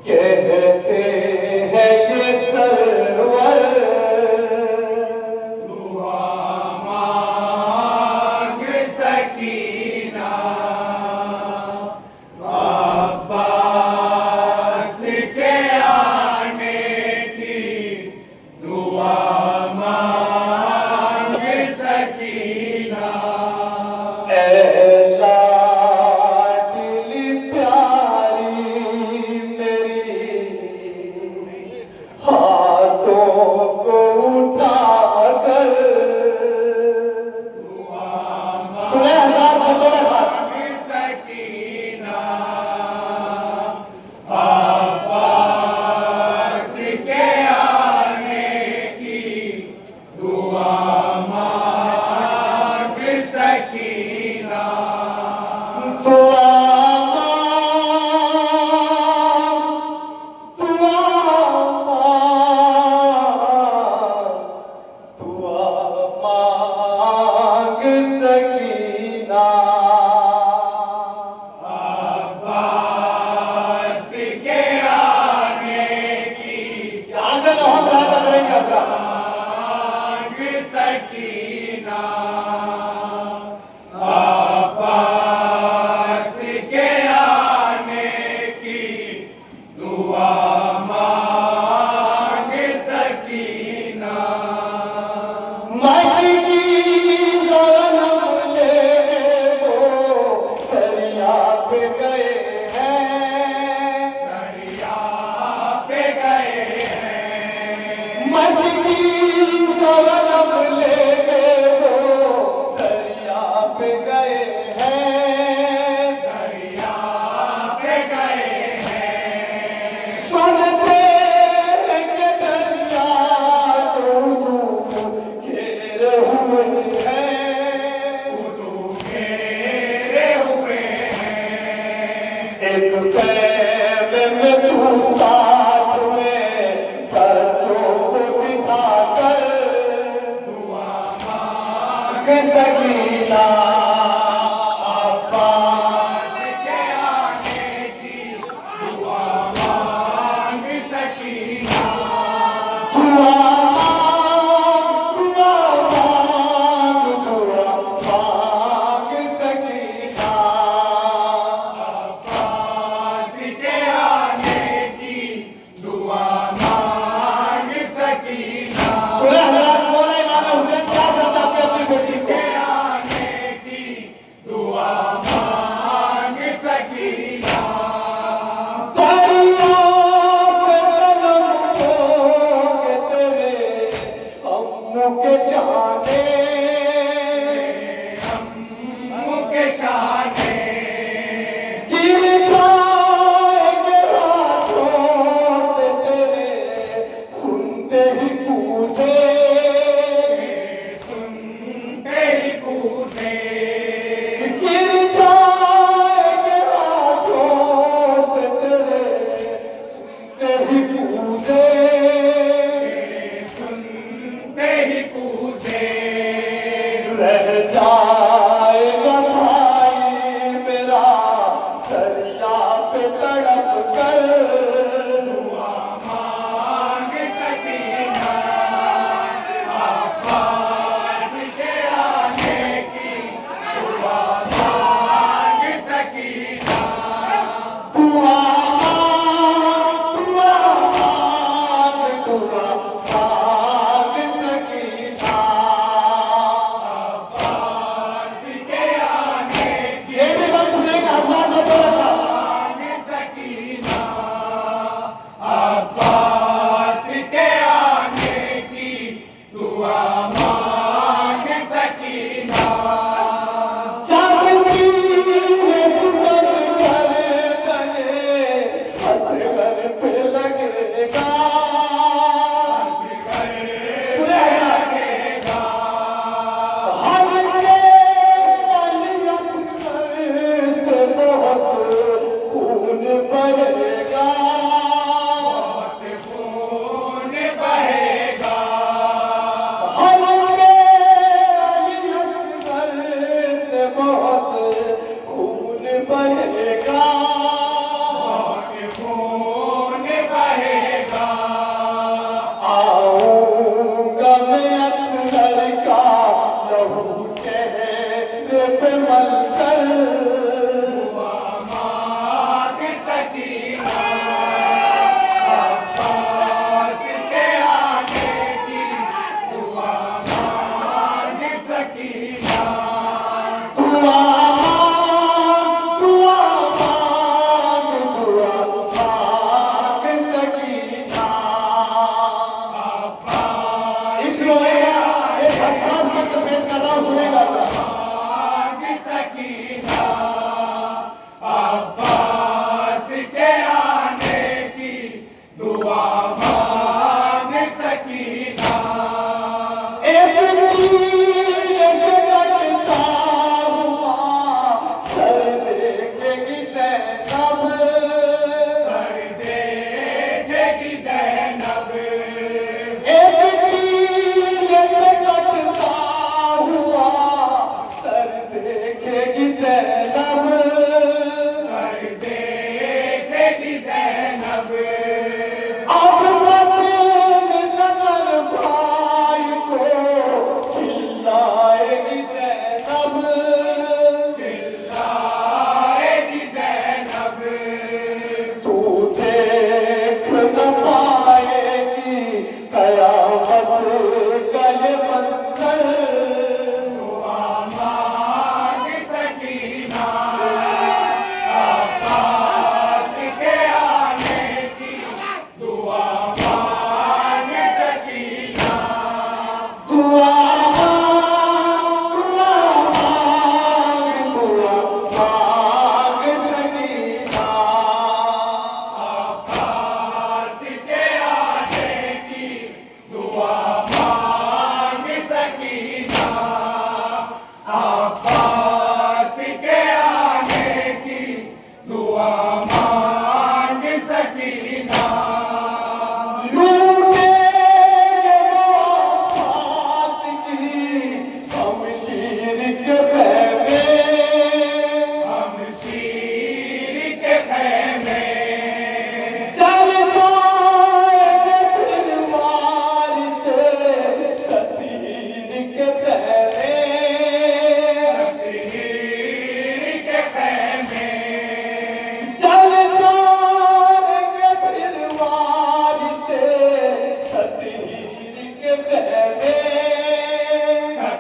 कहते हैं ये सरवर दुआ मांग सकीना अब्बास के आने की दुआ मांग सकीना लाडली प्यारी मेरी हाथों को उठाकर सुने हज़रात बतौर खास सकीना अब्बास के आने की दुआ मांग सकीना दुआ मांग सकीना अब्बास के आने की यहाँ से बहुत रात करेंगे अपना मांग सकीना अब्बास के आने की दुआ मांग सकीना मशकी ज़नम ले वो दरिया पे गए हैं दरिया पे गए हैं मशकी ज़नम ले वो दरिया पे गए हैं दरिया पे गए हैं सुनते हैं कि दरिया को घेरे हुए हैं तू घेरे हुए हैं एक कैद में तू साथ में बच्चों को बिठाकर दुआ मांग सकीना अब्बास के आने की दुआ मांग सकीना दुआ मांग सकीना अब्बास के आने की दुआ मांग सकीना सुने हज़रात मौला इमाम हुसैन क्या बताते अपनी बेटी को के आने की दुआ मांग सकीना दरिया पे कलम होगे तेरे अम्मू के शाने मुके शाने गिर जाएंगे हाथों से तेरे सुनते ही कूसे सुनते ही कूदे गिर जाएंगे हाथों से तेरे सुनते ही कूसे सुनते ही कूदे रह जाएगा भाई मेरा दरिया पे तड़प कर दुआ मांग सकीना अब्बास के आने की दुआ मांग सकीना दुआ मांग सकीना अब्बास के आने की ये भी वक्त सुनेगा हज़रात बतौर खास मांग सकीना ज़ैनब सर देखेगी ज़ैनब एक तीर से कटता हुआ सर देखेगी ज़ैनब सर देखेगी ज़ैनब अब नगर भाई को चिल्लाएगी ज़ैनब चिल्लाएगी ज़ैनब तू देख न पाएगी कयामत का ये मंजर दुआ मांग सकीना अब्बास के आने की दुआ मांग सकीना दुआ मांग सकीना अब्बास के आने की दुआ मांग सकीना अब्बास के आने की दुआ मांग सकीना लूटेंगे वो फांस की हम शीर के खैमे हम शीर के खैमे चल जाएंगे फिर मार से ततीर के खैमे तीर के खैमे चल जाएंगे फिर मार से ततीर के खैमे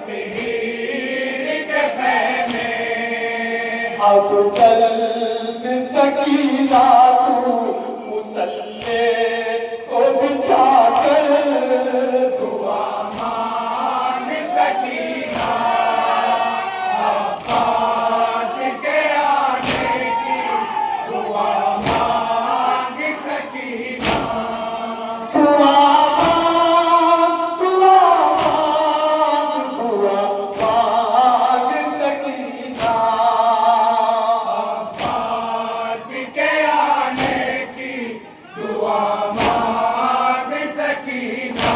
तीर के खैमे अब जल्द सकीना तू मुसल्ले को बिछा कर दुआ मांग सकीना अब्बास के आने की दुआ मांग सकीना दुआ मांग सकीना अब्बास के आने की दुआ मांग सकीना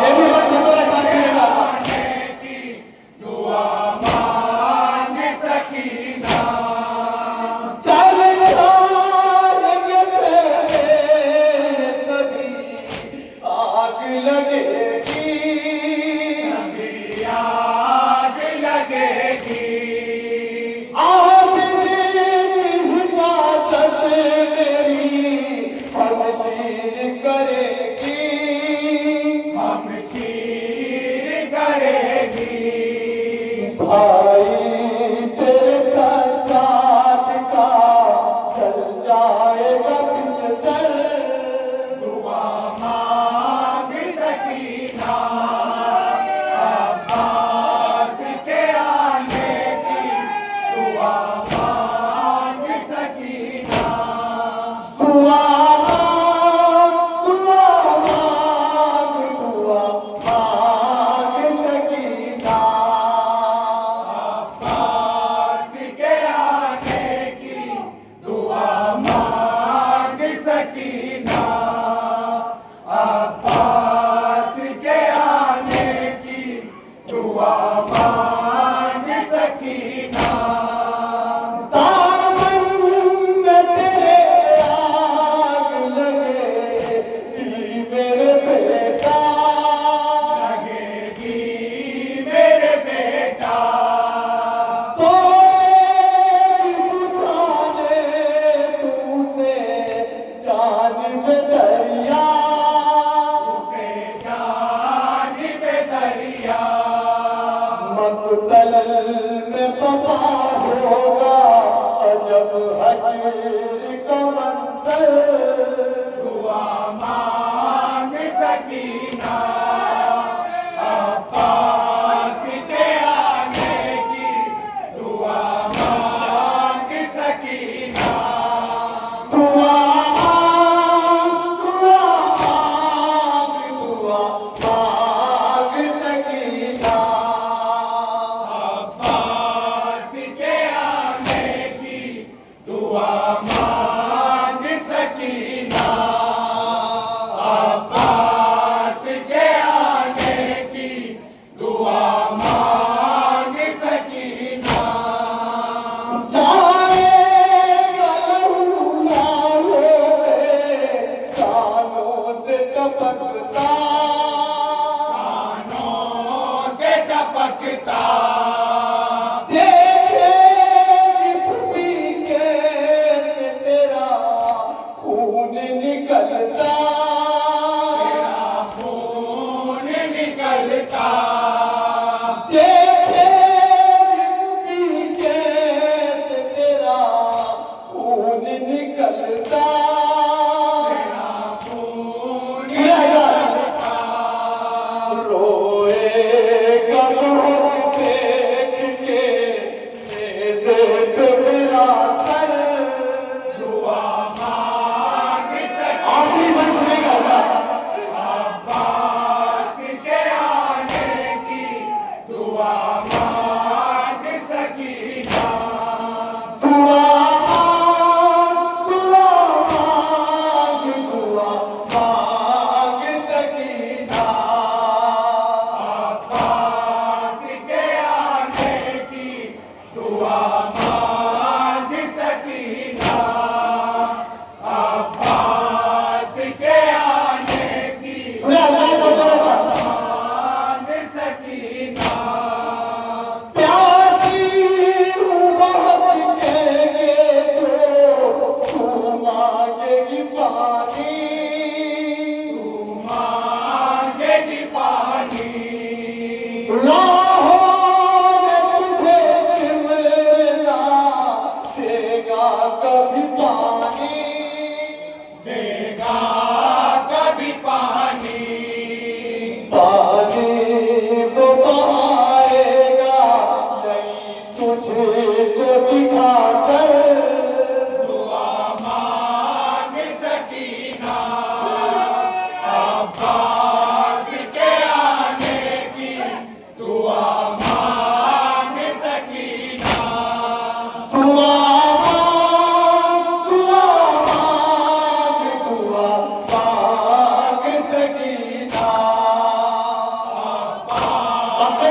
ये भी बात तुम्हारे पास रहेगा आने की दुआ मांग सकीना चल जाएंगे पहले सभी आग लगेगी आग लगेगी आग की हिफाजत मेरी हम शीर करेगी हम शीर करेगी भाई तेरे सजाद का चल जाएगा बिस्तर दुआ मांग सकीना अब्बास के आने की दुआ मांग सकीना दुआ मांग सकीना अब्बास के आने की दुआ मांग सकीना अब्बास के आने की दुआ मांग सकीना दामन में तेरे आग लगेगी मेरे बेटा लगेगी मेरे बेटा तो बुझाने तुझसे जानिब दरिया उसे जानिब दरिया मक़तल में बपा होगा अजब हश्र का मंजर दुआ मांग सकीना अब्बास के आने की दुआ मांग सकीना दुआ देगा कभी पानी, देगा कभी पानी, पानी वो बहाएगा नहीं तुझे को दिखाकर, दुआ मांग सकीना अब्बास के आने की, दुआ मांग सकीना, दुआ मांग सकीना। अपने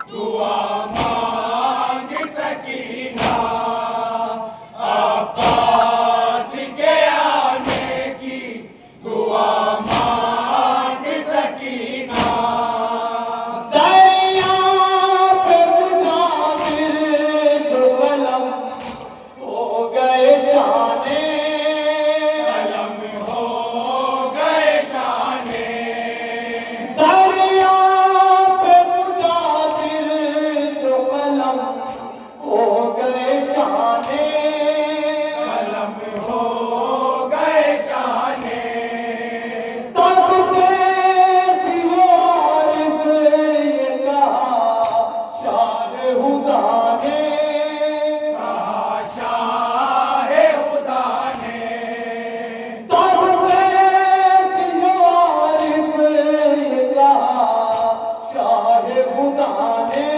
दुआ मांग सकीना अब्बास के आने की, दुआ मांग सकीना, दरिया पे मुजाहिर जो कलम हो गए शाने, कलम हो गए शाने, दरिया पे मुजाहिर जो कलम हो गए शाने, कलम हो गए शाने, तब से वो आरिफ ये कहा शाह हुदा ने, कहा शाहे खुदा ने, तब से वो आरिफ ये कहा शाह हुदा ने,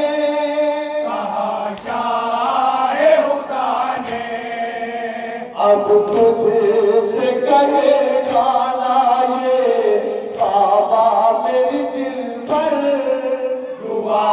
कहा शाहे खुदा ने, अब तुझे से कहेगा ना ये बाबा मेरी दिल पर, दुआ